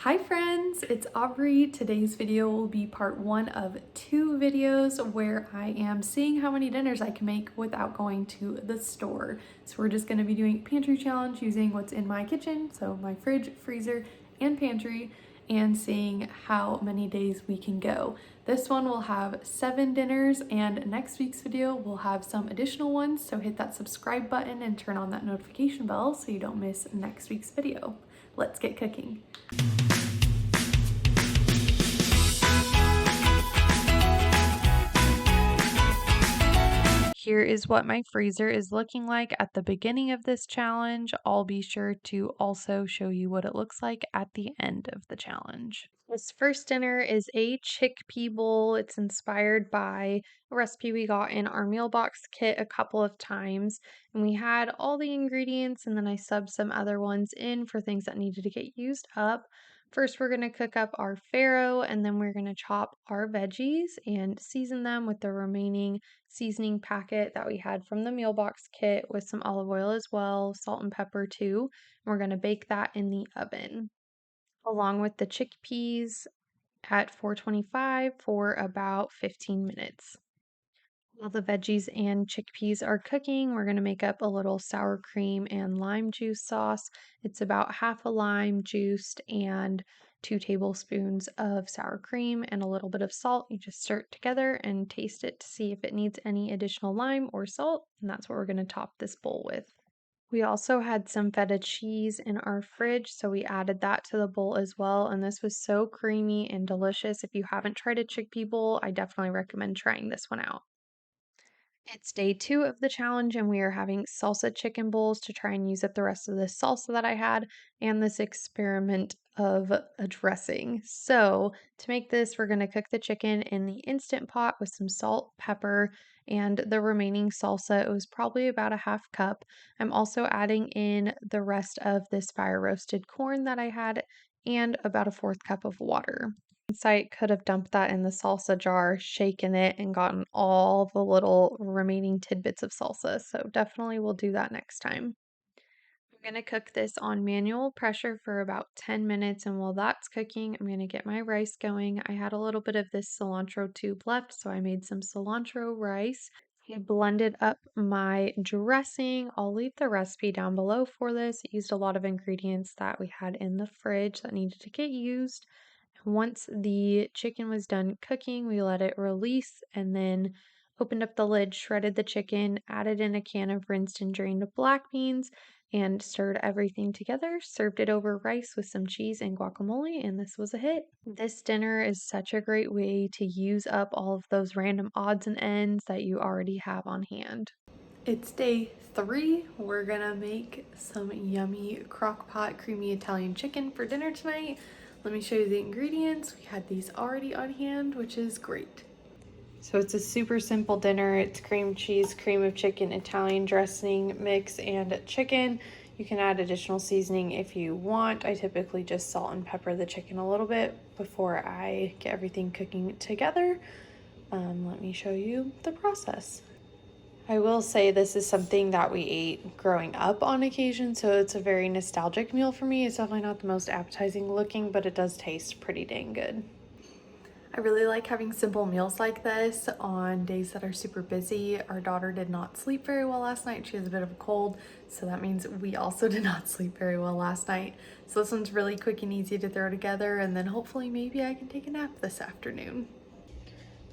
Hi friends, it's Aubrey. Today's video will be part one of two videos where I am seeing how many dinners I can make without going to the store. So we're just going to be doing a pantry challenge using what's in my kitchen, so my fridge, freezer, and pantry, and seeing how many days we can go. This one will have 7 dinners, and next week's video will have some additional ones, so hit that subscribe button and turn on that notification bell so you don't miss next week's video. Let's get cooking. Here is what my freezer is looking like at the beginning of this challenge. I'll be sure to also show you what it looks like at the end of the challenge. This first dinner is a chickpea bowl. It's inspired by a recipe we got in our meal box kit a couple of times. And we had all the ingredients, and then I subbed some other ones in for things that needed to get used up. First, we're going to cook up our farro, and then we're going to chop our veggies and season them with the remaining seasoning packet that we had from the meal box kit with some olive oil as well, salt and pepper too. And we're going to bake that in the oven along with the chickpeas at 425 for about 15 minutes. While the veggies and chickpeas are cooking, we're going to make up a little sour cream and lime juice sauce. It's about half a lime juiced and 2 tablespoons of sour cream and a little bit of salt. You just stir it together and taste it to see if it needs any additional lime or salt, and that's what we're going to top this bowl with. We also had some feta cheese in our fridge, so we added that to the bowl as well, and this was so creamy and delicious. If you haven't tried a chickpea bowl, I definitely recommend trying this one out. It's day 2 of the challenge, and we are having salsa chicken bowls to try and use up the rest of this salsa that I had and this experiment of a dressing. So, to make this, we're going to cook the chicken in the Instant Pot with some salt, pepper, and the remaining salsa. It was probably about a half cup. I'm also adding in the rest of this fire roasted corn that I had and about a 1/4 cup of water. Hindsight could have dumped that in the salsa jar, shaken it, and gotten all the little remaining tidbits of salsa. So definitely we'll do that next time. I'm going to cook this on manual pressure for about 10 minutes, and while that's cooking, I'm going to get my rice going. I had a little bit of this cilantro tube left, so I made some cilantro rice. I blended up my dressing. I'll leave the recipe down below for this. It used a lot of ingredients that we had in the fridge that needed to get used. Once the chicken was done cooking, we let it release and then opened up the lid, shredded the chicken, added in a can of rinsed and drained black beans, and stirred everything together. Served it over rice with some cheese and guacamole, and this was a hit. This dinner is such a great way to use up all of those random odds and ends that you already have on hand. It's day 3. We're gonna make some yummy crock pot creamy Italian chicken for dinner tonight. Let me show you the ingredients. We had these already on hand, which is great. So it's a super simple dinner. It's cream cheese, cream of chicken, Italian dressing mix, and chicken. You can add additional seasoning if you want. I typically just salt and pepper the chicken a little bit before I get everything cooking together. Let me show you the process. I will say this is something that we ate growing up on occasion, so it's a very nostalgic meal for me. It's definitely not the most appetizing looking, but it does taste pretty dang good. I really like having simple meals like this on days that are super busy. Our daughter did not sleep very well last night. She has a bit of a cold, so that means we also did not sleep very well last night. So this one's really quick and easy to throw together, and then hopefully maybe I can take a nap this afternoon.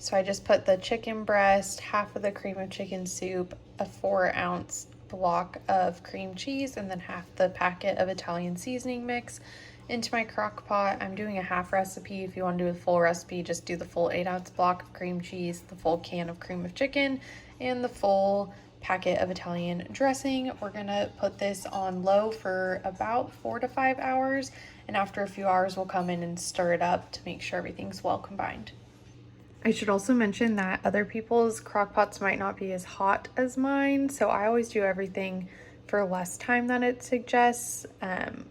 So I just put the chicken breast, half of the cream of chicken soup, a 4-ounce block of cream cheese, and then half the packet of Italian seasoning mix into my crock pot. I'm doing a half recipe. If you want to do a full recipe, just do the full 8-ounce block of cream cheese, the full can of cream of chicken, and the full packet of Italian dressing. We're gonna put this on low for about 4 to 5 hours, and after a few hours we'll come in and stir it up to make sure everything's well combined. I should also mention that other people's crock pots might not be as hot as mine, so I always do everything for less time than it suggests.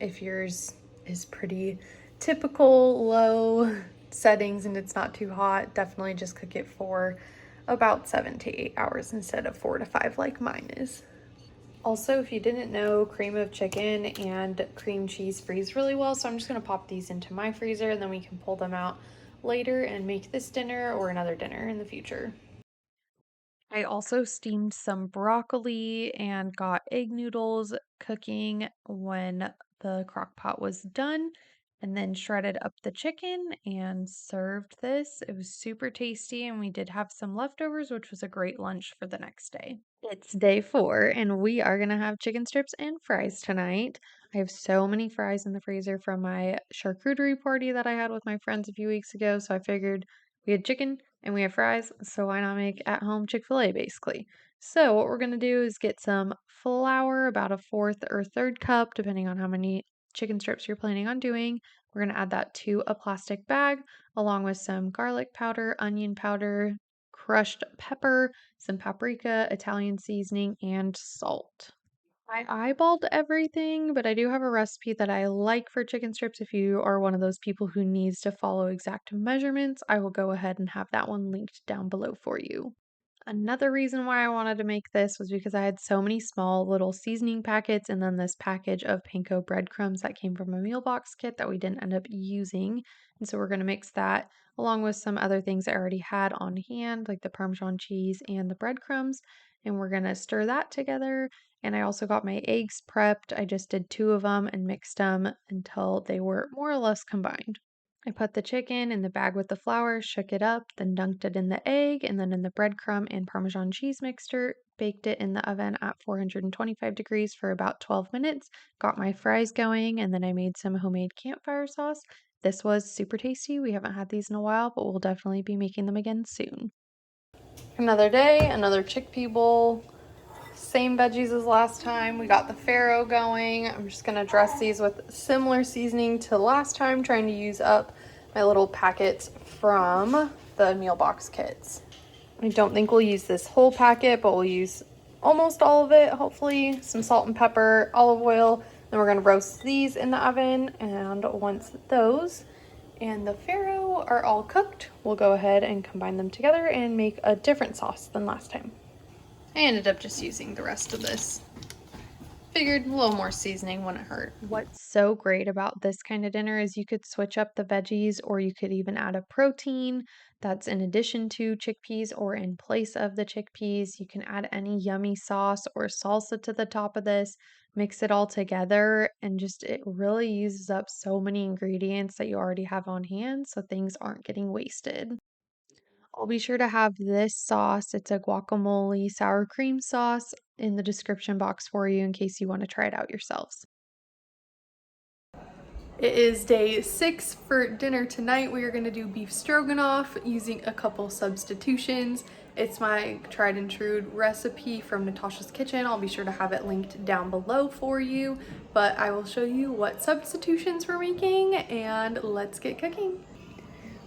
If yours is pretty typical low settings and it's not too hot, definitely just cook it for about 7 to 8 hours instead of 4 to 5 like mine is. Also, if you didn't know, cream of chicken and cream cheese freeze really well, so I'm just gonna pop these into my freezer and then we can pull them out later and make this dinner or another dinner in the future. I also steamed some broccoli and got egg noodles cooking when the crock pot was done, and then shredded up the chicken and served this. It was super tasty, and we did have some leftovers, which was a great lunch for the next day. It's day 4, and we are gonna have chicken strips and fries tonight. I have so many fries in the freezer from my charcuterie party that I had with my friends a few weeks ago, so I figured we had chicken and we have fries, so why not make at home Chick-fil-A basically? So, what we're gonna do is get some flour, about a fourth or third cup, depending on how many chicken strips you're planning on doing. We're gonna add that to a plastic bag along with some garlic powder, onion powder, crushed pepper, some paprika, Italian seasoning, and salt. I eyeballed everything, but I do have a recipe that I like for chicken strips. If you are one of those people who needs to follow exact measurements, I will go ahead and have that one linked down below for you. Another reason why I wanted to make this was because I had so many small little seasoning packets and then this package of panko breadcrumbs that came from a meal box kit that we didn't end up using. And so we're going to mix that along with some other things I already had on hand, like the Parmesan cheese and the breadcrumbs. And we're going to stir that together. And I also got my eggs prepped. I just did 2 of them and mixed them until they were more or less combined. I put the chicken in the bag with the flour, shook it up, then dunked it in the egg and then in the breadcrumb and Parmesan cheese mixture, baked it in the oven at 425 degrees for about 12 minutes, got my fries going, and then I made some homemade campfire sauce. This was super tasty. We haven't had these in a while, but we'll definitely be making them again soon. Another day, another chickpea bowl. Same veggies as last time. We got the farro going. I'm just gonna dress these with similar seasoning to last time, trying to use up my little packets from the meal box kits. I don't think we'll use this whole packet, but we'll use almost all of it, hopefully. Some salt and pepper, olive oil. Then we're gonna roast these in the oven, and once those and the farro are all cooked, we'll go ahead and combine them together and make a different sauce than last time. I ended up just using the rest of this. Figured a little more seasoning wouldn't hurt. What's so great about this kind of dinner is you could switch up the veggies, or you could even add a protein that's in addition to chickpeas or in place of the chickpeas. You can add any yummy sauce or salsa to the top of this, mix it all together, and just it really uses up so many ingredients that you already have on hand, so things aren't getting wasted. I'll be sure to have this sauce. It's a guacamole sour cream sauce in the description box for you in case you want to try it out yourselves. It is day 6 for dinner tonight. We are going to do beef stroganoff using a couple substitutions. It's my tried and true recipe from Natasha's Kitchen. I'll be sure to have it linked down below for you, but I will show you what substitutions we're making and let's get cooking.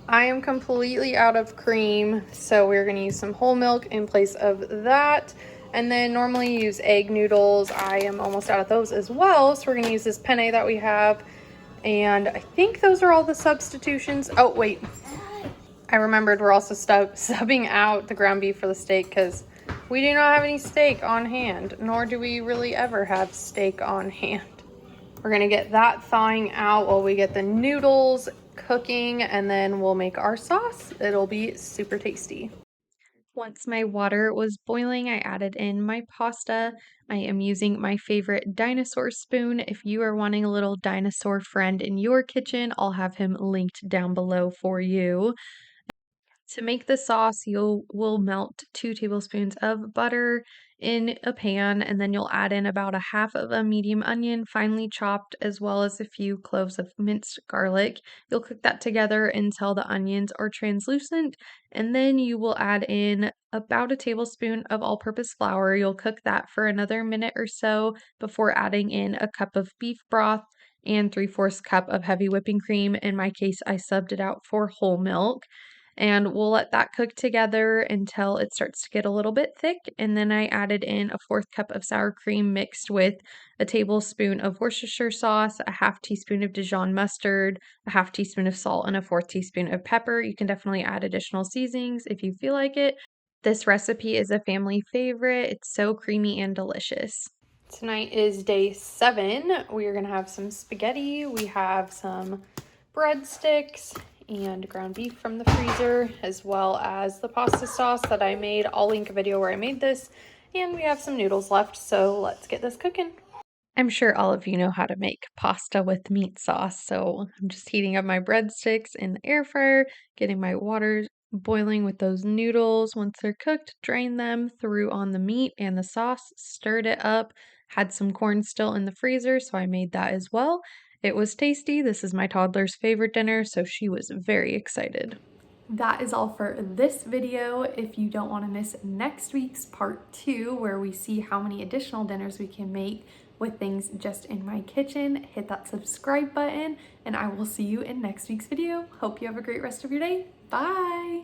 I am completely out of cream, so we're going to use some whole milk in place of that. And then normally use egg noodles. I am almost out of those as well, so we're going to use this penne that we have. And I think those are all the substitutions. Oh, wait. I remembered we're also subbing out the ground beef for the steak because we do not have any steak on hand, nor do we really ever have steak on hand. We're gonna get that thawing out while we get the noodles cooking, and then we'll make our sauce. It'll be super tasty. Once my water was boiling, I added in my pasta. I am using my favorite dinosaur spoon. If you are wanting a little dinosaur friend in your kitchen, I'll have him linked down below for you. To make the sauce, you will melt 2 tablespoons of butter in a pan, and then you'll add in about a half of a medium onion, finely chopped, as well as a few cloves of minced garlic. You'll cook that together until the onions are translucent, and then you will add in about a tablespoon of all-purpose flour. You'll cook that for another minute or so before adding in a cup of beef broth and 3/4 cup of heavy whipping cream. In my case, I subbed it out for whole milk. And we'll let that cook together until it starts to get a little bit thick. And then I added in a 4th cup of sour cream mixed with a tablespoon of Worcestershire sauce, a half teaspoon of Dijon mustard, a half teaspoon of salt, and a 4th teaspoon of pepper. You can definitely add additional seasonings if you feel like it. This recipe is a family favorite. It's so creamy and delicious. Tonight is day 7. We are going to have some spaghetti. We have some breadsticks and ground beef from the freezer, as well as the pasta sauce that I made. I'll link a video where I made this. And we have some noodles left, so let's get this cooking. I'm sure all of you know how to make pasta with meat sauce, so I'm just heating up my breadsticks in the air fryer, getting my water boiling with those noodles. Once they're cooked, drain them, threw on the meat and the sauce, stirred it up, had some corn still in the freezer, so I made that as well. It was tasty. This is my toddler's favorite dinner, so she was very excited. That is all for this video. If you don't want to miss next week's part 2, where we see how many additional dinners we can make with things just in my kitchen, hit that subscribe button, and I will see you in next week's video. Hope you have a great rest of your day. Bye!